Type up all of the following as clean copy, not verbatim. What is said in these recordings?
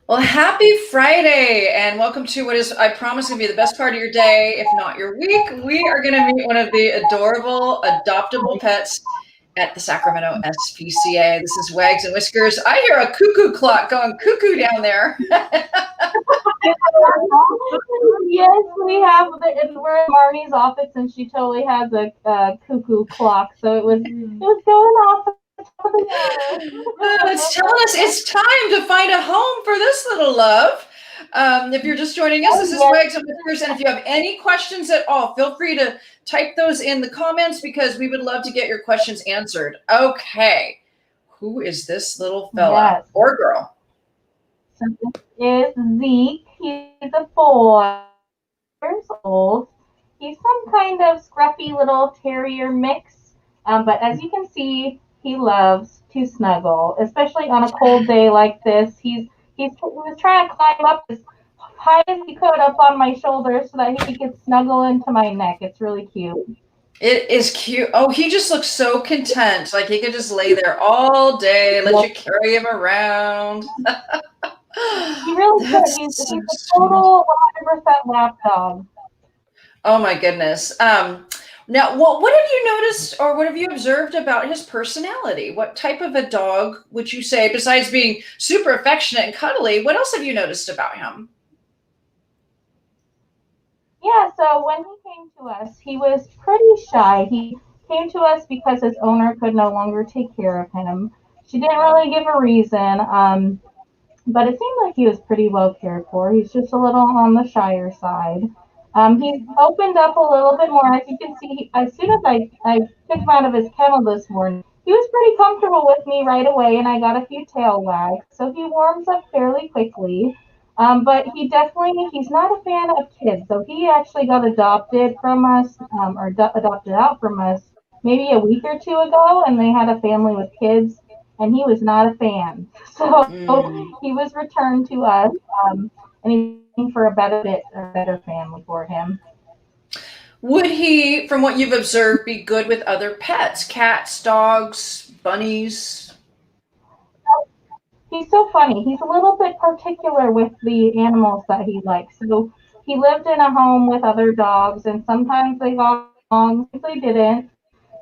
Well, happy Friday and welcome to what is, I promise, going to be the best part of your day, if not your week. We are going to meet one of the adorable adoptable pets at the Sacramento SPCA. This is Wags and Whiskers. I hear a cuckoo clock going cuckoo down there. Yes, we have. We're in Marnie's office, and she totally has a cuckoo clock. So it was going off at the top of the hour. It's telling us it's time to find a home for this little love. If you're just joining us, this is Wags and Whiskers, and if you have any questions at all, feel free to type those in the comments because we would love to get your questions answered. Okay, who is this little fella or girl? So this is Zeke. He's a boy, 4 years old. He's some kind of scruffy little terrier mix, but as you can see, he loves to snuggle, especially on a cold day like this. He was trying to climb up as high as he could up on my shoulder so that he could snuggle into my neck. It's really cute. It is cute. Oh, he just looks so content. Like he could just lay there all day, let you carry him around. He really could. He's a total 100% lap dog. Oh my goodness. Now, what have you noticed or what have you observed about his personality? What type of a dog would you say, besides being super affectionate and cuddly, what else have you noticed about him? Yeah, so when he came to us, he was pretty shy. He came to us because his owner could no longer take care of him. She didn't really give a reason, but it seemed like he was pretty well cared for. He's just a little on the shyer side. He's opened up a little bit more. As you can see, as soon as I took him out of his kennel this morning, he was pretty comfortable with me right away, and I got a few tail wags. So he warms up fairly quickly. But he's not a fan of kids. So he actually got adopted from us, or adopted out from us maybe a week or two ago, and they had a family with kids, and he was not a fan. So he was returned to us, and he's looking for a better family for him. Would he, from what you've observed, be good with other pets, cats, dogs, bunnies? He's so funny. He's a little bit particular with the animals that he likes. So he lived in a home with other dogs, and sometimes they got along, sometimes they didn't.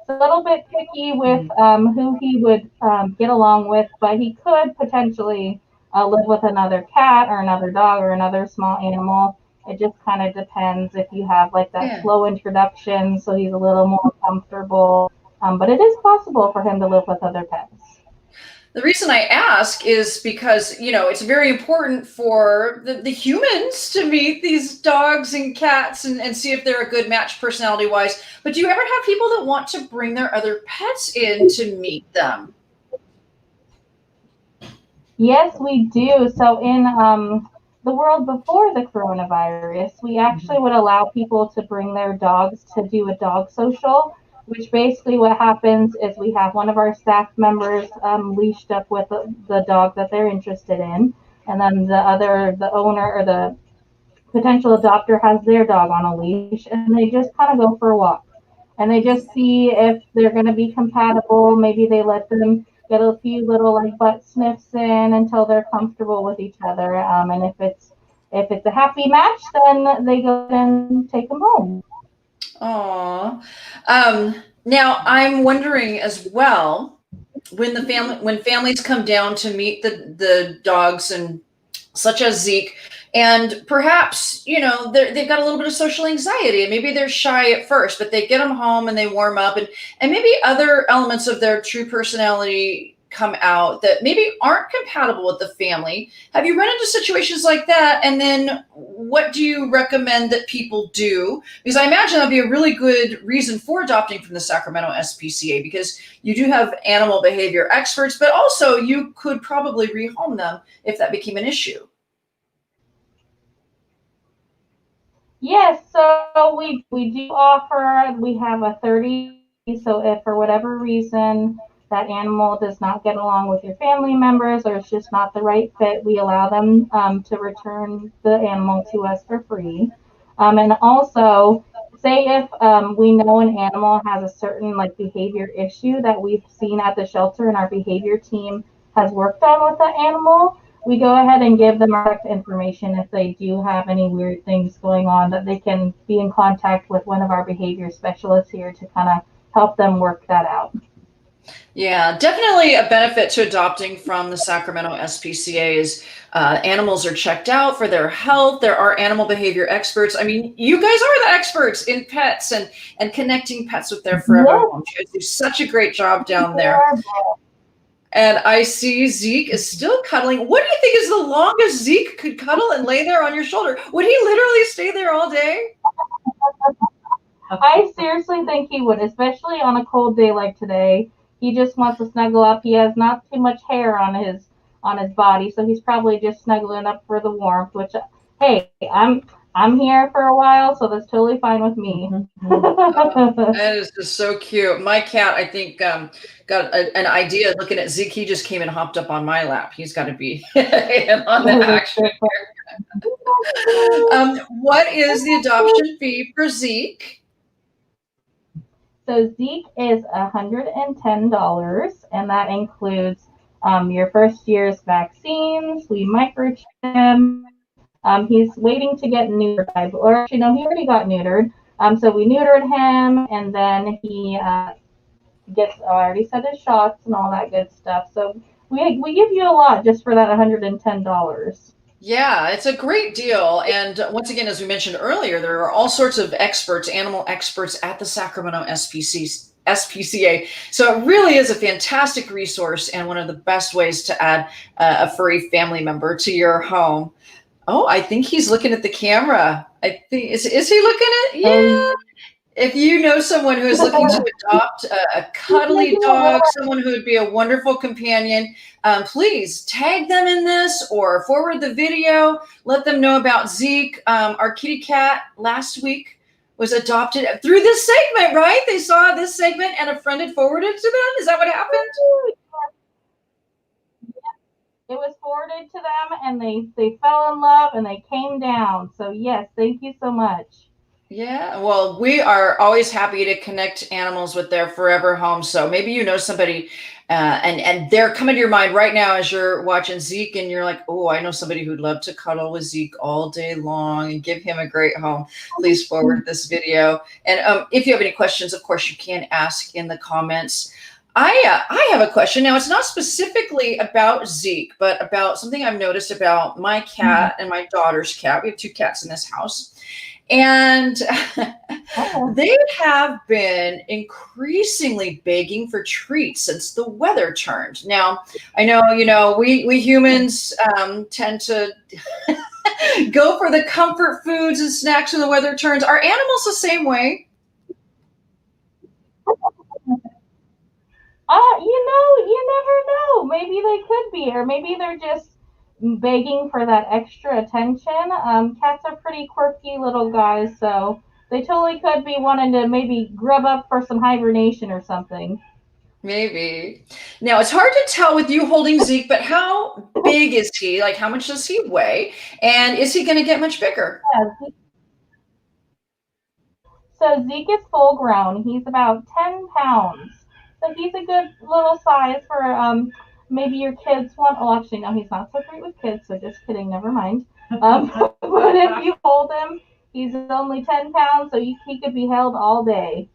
So a little bit picky with who he would get along with, but he could potentially live with another cat or another dog or another small animal. It just kind of depends if you have like that slow introduction, so he's a little more comfortable. But it is possible for him to live with other pets. The reason I ask is because, it's very important for the humans to meet these dogs and cats and see if they're a good match personality wise. But do you ever have people that want to bring their other pets in to meet them? Yes, we do. So in the world before the coronavirus, we actually would allow people to bring their dogs to do a dog social, which basically what happens is we have one of our staff members leashed up with the dog that they're interested in, and then the owner or the potential adopter has their dog on a leash, and they just kind of go for a walk. And they just see if they're going to be compatible. Maybe they let them get a few little like butt sniffs in until they're comfortable with each other. And if it's a happy match, then they go and take them home. Aw. Now I'm wondering as well, when families come down to meet the dogs and such as Zeke, and perhaps they've got a little bit of social anxiety and maybe they're shy at first, but they get them home and they warm up, and maybe other elements of their true personality come out that maybe aren't compatible with the family. Have you run into situations like that? And then what do you recommend that people do? Because I imagine that'd be a really good reason for adopting from the Sacramento SPCA, because you do have animal behavior experts, but also you could probably rehome them if that became an issue. Yes, so we do offer, we have a 30, so if for whatever reason that animal does not get along with your family members or it's just not the right fit, we allow them to return the animal to us for free. And also, say if we know an animal has a certain like behavior issue that we've seen at the shelter, and our behavior team has worked on with the animal, we go ahead and give them our correct information if they do have any weird things going on, that they can be in contact with one of our behavior specialists here to kind of help them work that out. Yeah, definitely a benefit to adopting from the Sacramento SPCA is animals are checked out for their health. There are animal behavior experts. I mean, you guys are the experts in pets and connecting pets with their forever Yes, home. You guys do such a great job down they there. are. And I see Zeke is still cuddling. What do you think is the longest Zeke could cuddle and lay there on your shoulder? Would he literally stay there all day? I seriously think he would, especially on a cold day like today. He just wants to snuggle up. He has not too much hair on his body, so he's probably just snuggling up for the warmth. Which, hey, I'm here for a while, so that's totally fine with me. That is just so cute. My cat, I think, got an idea looking at Zeke. He just came and hopped up on my lap. He's got to be in on the action. What is the adoption fee for Zeke? So Zeke is $110, and that includes your first year's vaccines. We microchip him. He's waiting to get neutered, or actually, no, he already got neutered. So we neutered him, and then he gets, I already said, his shots and all that good stuff. So we give you a lot just for that $110. Yeah, it's a great deal. And once again, as we mentioned earlier, there are all sorts of experts, animal experts at the Sacramento SPCA. So it really is a fantastic resource and one of the best ways to add a furry family member to your home. Oh, I think he's looking at the camera. I think is he looking at? Yeah. If you know someone who is looking to adopt a cuddly dog, someone who would be a wonderful companion, please tag them in this or forward the video. Let them know about Zeke. Our kitty cat last week was adopted through this segment, right? They saw this segment and a friend had forwarded to them. Is that what happened? It was forwarded to them, and they fell in love and they came down. So yes, thank you so much. Yeah, well, we are always happy to connect animals with their forever home. So maybe you know somebody, and they're coming to your mind right now as you're watching Zeke, and you're like, oh, I know somebody who'd love to cuddle with Zeke all day long and give him a great home. Please forward this video. And if you have any questions, of course, you can ask in the comments. I have a question. Now, it's not specifically about Zeke, but about something I've noticed about my cat and my daughter's cat. We have two cats in this house. And they have been increasingly begging for treats since the weather turned. Now, I know, we humans tend to go for the comfort foods and snacks when the weather turns. Are animals the same way? You never know. Maybe they could be, or maybe they're just begging for that extra attention. Cats are pretty quirky little guys, so they totally could be wanting to maybe grub up for some hibernation or something. Maybe. Now, it's hard to tell with you holding Zeke, but how big is he? Like, how much does he weigh? And is he going to get much bigger? Yeah, so Zeke is full grown. He's about 10 pounds. So he's a good little size for maybe your kids want. Oh, actually, no, he's not so great with kids, so just kidding, never mind. But if you hold him, he's only 10 pounds, so he could be held all day.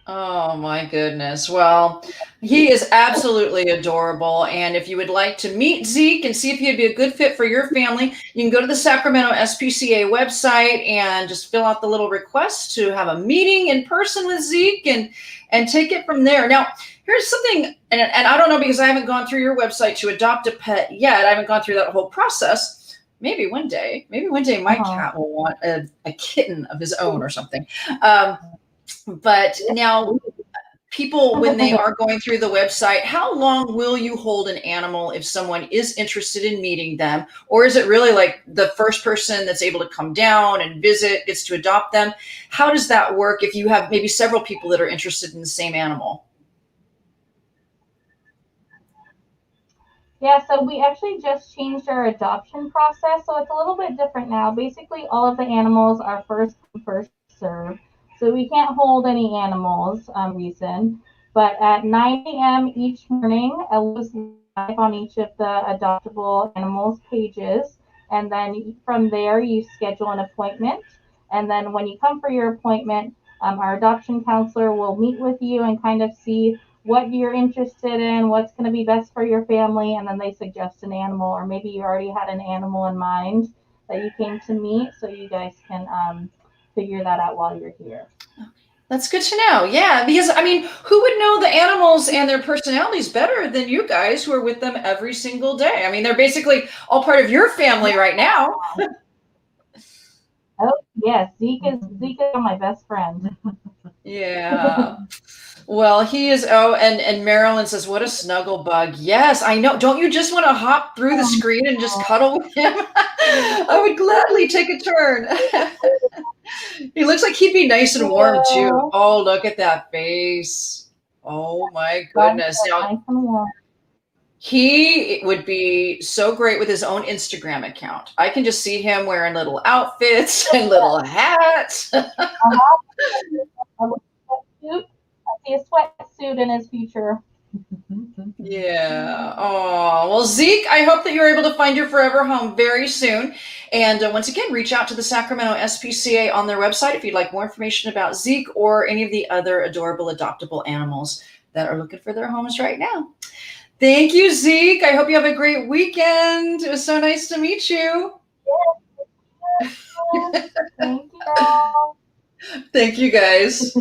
Oh my goodness. Well, he is absolutely adorable. And if you would like to meet Zeke and see if he'd be a good fit for your family, you can go to the Sacramento SPCA website and just fill out the little request to have a meeting in person with Zeke and take it from there. Now, here's something, and I don't know because I haven't gone through your website to adopt a pet yet. I haven't gone through that whole process. Maybe one day my cat will want a kitten of his own or something. But now people, when they are going through the website, how long will you hold an animal if someone is interested in meeting them? Or is it really like the first person that's able to come down and visit gets to adopt them? How does that work if you have maybe several people that are interested in the same animal? Yeah, so we actually just changed our adoption process, so it's a little bit different now. Basically, all of the animals are first come, first served, so we can't hold any animals reason. But at 9 a.m. each morning, Ella's on each of the adoptable animals pages. And then from there, you schedule an appointment. And then when you come for your appointment, our adoption counselor will meet with you and kind of see what you're interested in, what's going to be best for your family, and then they suggest an animal, or maybe you already had an animal in mind that you came to meet, so you guys can figure that out while you're here. That's good to know. Yeah, because I mean, who would know the animals and their personalities better than you guys who are with them every single day? I mean, they're basically all part of your family right now. Oh yes, Zeke is my best friend. Yeah. Well, he is. Oh, and Marilyn says, "What a snuggle bug." Yes, I know. Don't you just want to hop through the screen and just cuddle with him? I would gladly take a turn. He looks like he'd be nice and warm too. Oh, look at that face. Oh my goodness. Now, he would be so great with his own Instagram account. I can just see him wearing little outfits and little hats. I see a sweatsuit in his future. Yeah. Oh, well, Zeke, I hope that you're able to find your forever home very soon. And once again, reach out to the Sacramento SPCA on their website if you'd like more information about Zeke or any of the other adorable adoptable animals that are looking for their homes right now. Thank you, Zeke. I hope you have a great weekend. It was so nice to meet you. Yes. Thank you. Thank you, guys.